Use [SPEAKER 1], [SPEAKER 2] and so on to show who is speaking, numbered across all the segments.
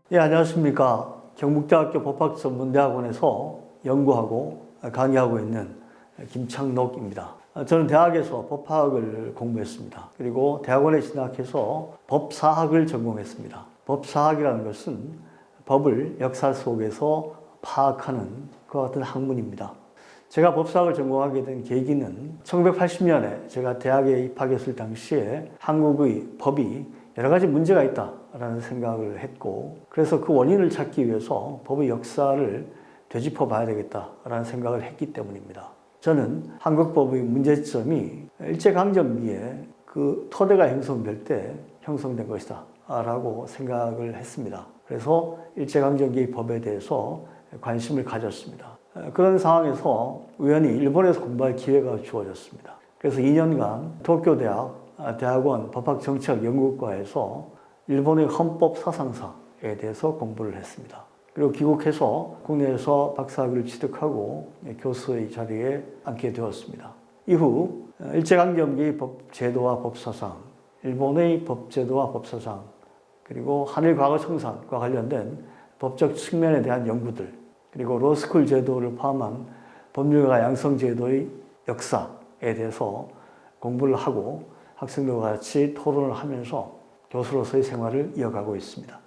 [SPEAKER 1] 네, 안녕하십니까. 경북대학교 법학전문대학원에서 연구하고 강의하고 있는 김창록입니다. 저는 대학에서 법학을 공부했습니다. 그리고 대학원에 진학해서 법사학을 전공했습니다. 법사학이라는 것은 법을 역사 속에서 파악하는 그와 같은 학문입니다. 제가 법사학을 전공하게 된 계기는 1980년에 제가 대학에 입학했을 당시에 한국의 법이 여러 가지 문제가 있다라는 생각을 했고, 그래서 그 원인을 찾기 위해서 법의 역사를 되짚어 봐야 되겠다라는 생각을 했기 때문입니다. 저는 한국법의 문제점이 일제강점기에 그 토대가 형성될 때 형성된 것이다 라고 생각을 했습니다. 그래서 일제강점기 법에 대해서 관심을 가졌습니다. 그런 상황에서 우연히 일본에서 공부할 기회가 주어졌습니다. 그래서 2년간 도쿄대학 대학원 법학정책연구과에서 일본의 헌법 사상사에 대해서 공부를 했습니다. 그리고 귀국해서 국내에서 박사학위를 취득하고 교수의 자리에 앉게 되었습니다. 이후 일제강점기 법제도와 법사상, 일본의 법제도와 법사상, 그리고 한일 과거 청산과 관련된 법적 측면에 대한 연구들, 그리고 로스쿨 제도를 포함한 법률가 양성제도의 역사에 대해서 공부를 하고 학생들과 같이 토론을 하면서 교수로서의 생활을 이어가고 있습니다.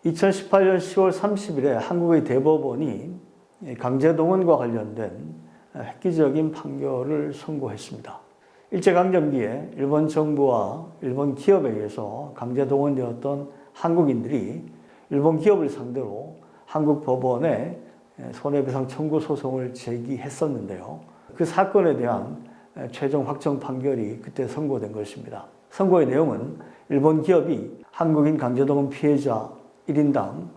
[SPEAKER 1] 2018년 10월 30일에 한국의 대법원이 강제동원과 관련된 획기적인 판결을 선고했습니다. 일제강점기에 일본 정부와 일본 기업에 의해서 강제동원되었던 한국인들이 일본 기업을 상대로 한국 법원에 손해배상 청구 소송을 제기했었는데요. 그 사건에 대한 최종 확정 판결이 그때 선고된 것입니다. 선고의 내용은 일본 기업이 한국인 강제동원 피해자 1인당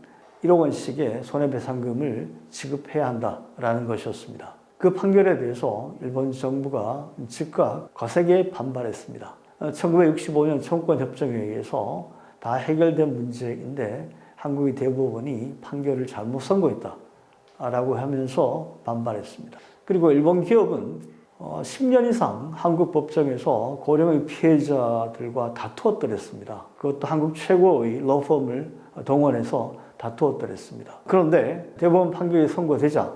[SPEAKER 1] 1억 원씩의 손해배상금을 지급해야 한다라는 것이었습니다. 그 판결에 대해서 일본 정부가 즉각 거세게 반발했습니다. 1965년 청구권협정에 의해서 다 해결된 문제인데 한국의 대법원이 판결을 잘못 선고했다라고 하면서 반발했습니다. 그리고 일본 기업은 10년 이상 한국 법정에서 고령의 피해자들과 다투었더랬습니다. 그것도 한국 최고의 로펌을 동원해서 다투었더랬습니다. 그런데 대법원 판결이 선고되자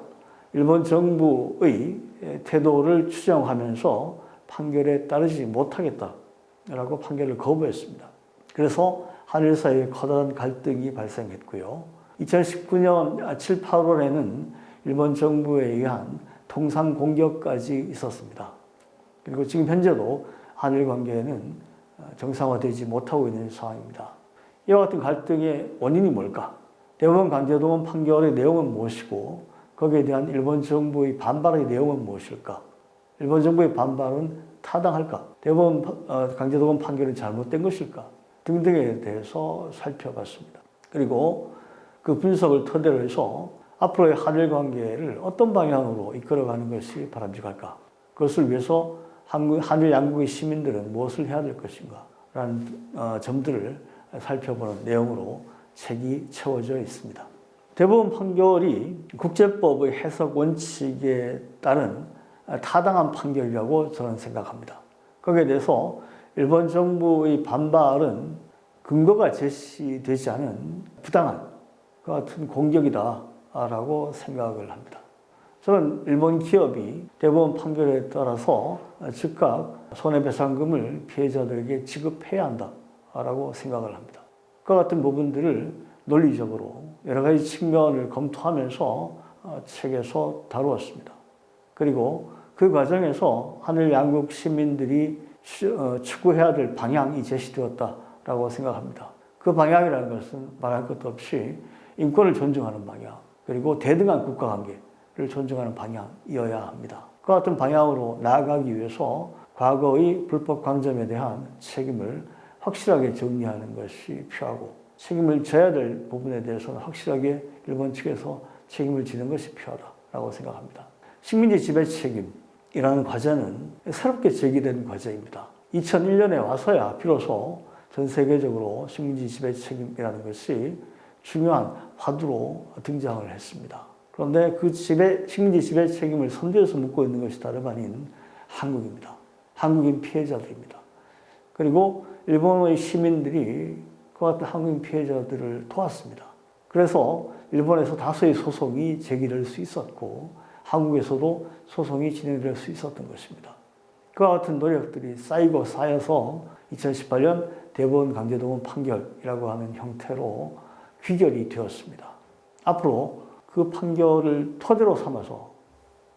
[SPEAKER 1] 일본 정부의 태도를 추정하면서 판결에 따르지 못하겠다라고 판결을 거부했습니다. 그래서 한일 사이에 커다란 갈등이 발생했고요. 2019년 7, 8월에는 일본 정부에 의한 통상 공격까지 있었습니다. 그리고 지금 현재도 한일 관계는 정상화되지 못하고 있는 상황입니다. 이와 같은 갈등의 원인이 뭘까? 대법원 강제동원 판결의 내용은 무엇이고 거기에 대한 일본 정부의 반발의 내용은 무엇일까? 일본 정부의 반발은 타당할까? 대법원 강제동원 판결은 잘못된 것일까? 등등에 대해서 살펴봤습니다. 그리고 그 분석을 토대로 해서 앞으로의 한일 관계를 어떤 방향으로 이끌어가는 것이 바람직할까? 그것을 위해서 한일 양국의 시민들은 무엇을 해야 될 것인가? 라는 점들을 살펴보는 내용으로 책이 채워져 있습니다. 대법원 판결이 국제법의 해석 원칙에 따른 타당한 판결이라고 저는 생각합니다. 거기에 대해서 일본 정부의 반발은 근거가 제시되지 않은 부당한 그 같은 공격이다 라고 생각을 합니다. 저는 일본 기업이 대법원 판결에 따라서 즉각 손해배상금을 피해자들에게 지급해야 한다라고 생각을 합니다. 그와 같은 부분들을 논리적으로 여러 가지 측면을 검토하면서 책에서 다루었습니다. 그리고 그 과정에서 한일 양국 시민들이 추구해야 될 방향이 제시되었다라고 생각합니다. 그 방향이라는 것은 말할 것도 없이 인권을 존중하는 방향, 그리고 대등한 국가관계를 존중하는 방향이어야 합니다. 그 같은 방향으로 나아가기 위해서 과거의 불법 강점에 대한 책임을 확실하게 정리하는 것이 필요하고, 책임을 져야 될 부분에 대해서는 확실하게 일본 측에서 책임을 지는 것이 필요하다고 생각합니다. 식민지 지배 책임이라는 과제는 새롭게 제기된 과제입니다. 2001년에 와서야 비로소 전 세계적으로 식민지 지배 책임이라는 것이 중요한 화두로 등장을 했습니다. 그런데 그 식민지 지배 책임을 선두에서 묻고 있는 것이 다름 아닌 한국입니다. 한국인 피해자들입니다. 그리고 일본의 시민들이 그 같은 한국인 피해자들을 도왔습니다. 그래서 일본에서 다수의 소송이 제기될 수 있었고 한국에서도 소송이 진행될 수 있었던 것입니다. 그와 같은 노력들이 쌓이고 쌓여서 2018년 대법원 강제동원 판결이라고 하는 형태로 귀결이 되었습니다. 앞으로 그 판결을 토대로 삼아서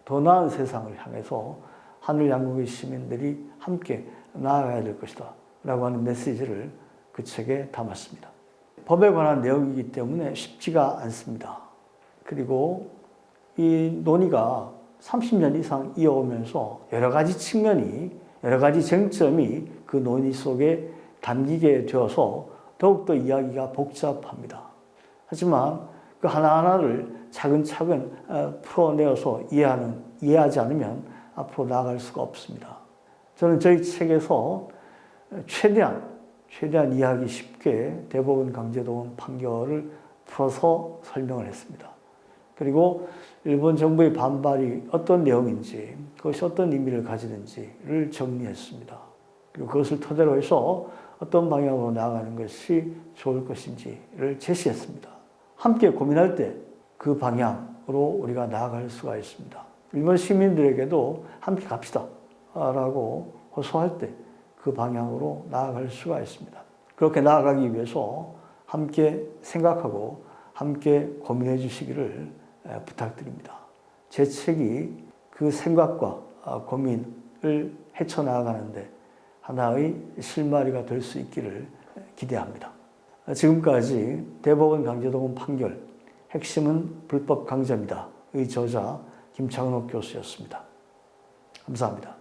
[SPEAKER 1] 더 나은 세상을 향해서 하늘 양국의 시민들이 함께 나아가야 될 것이다 라고 하는 메시지를 그 책에 담았습니다. 법에 관한 내용이기 때문에 쉽지가 않습니다. 그리고 이 논의가 30년 이상 이어오면서 여러 가지 측면이, 여러 가지 쟁점이 그 논의 속에 담기게 되어서 더욱더 이야기가 복잡합니다. 하지만 그 하나하나를 차근차근 풀어내어서 이해하지 않으면 앞으로 나아갈 수가 없습니다. 저는 저희 책에서 최대한 이해하기 쉽게 대법원 강제동원 판결을 풀어서 설명을 했습니다. 그리고 일본 정부의 반발이 어떤 내용인지, 그것이 어떤 의미를 가지는지를 정리했습니다. 그리고 그것을 토대로 해서 어떤 방향으로 나아가는 것이 좋을 것인지를 제시했습니다. 함께 고민할 때 그 방향으로 우리가 나아갈 수가 있습니다. 일본 시민들에게도 함께 갑시다 라고 호소할 때 그 방향으로 나아갈 수가 있습니다. 그렇게 나아가기 위해서 함께 생각하고 함께 고민해 주시기를 부탁드립니다. 제 책이 그 생각과 고민을 헤쳐나가는데 하나의 실마리가 될 수 있기를 기대합니다. 지금까지 대법원 강제동원 판결 핵심은 불법 강제입니다. 의 저자 김창록 교수였습니다. 감사합니다.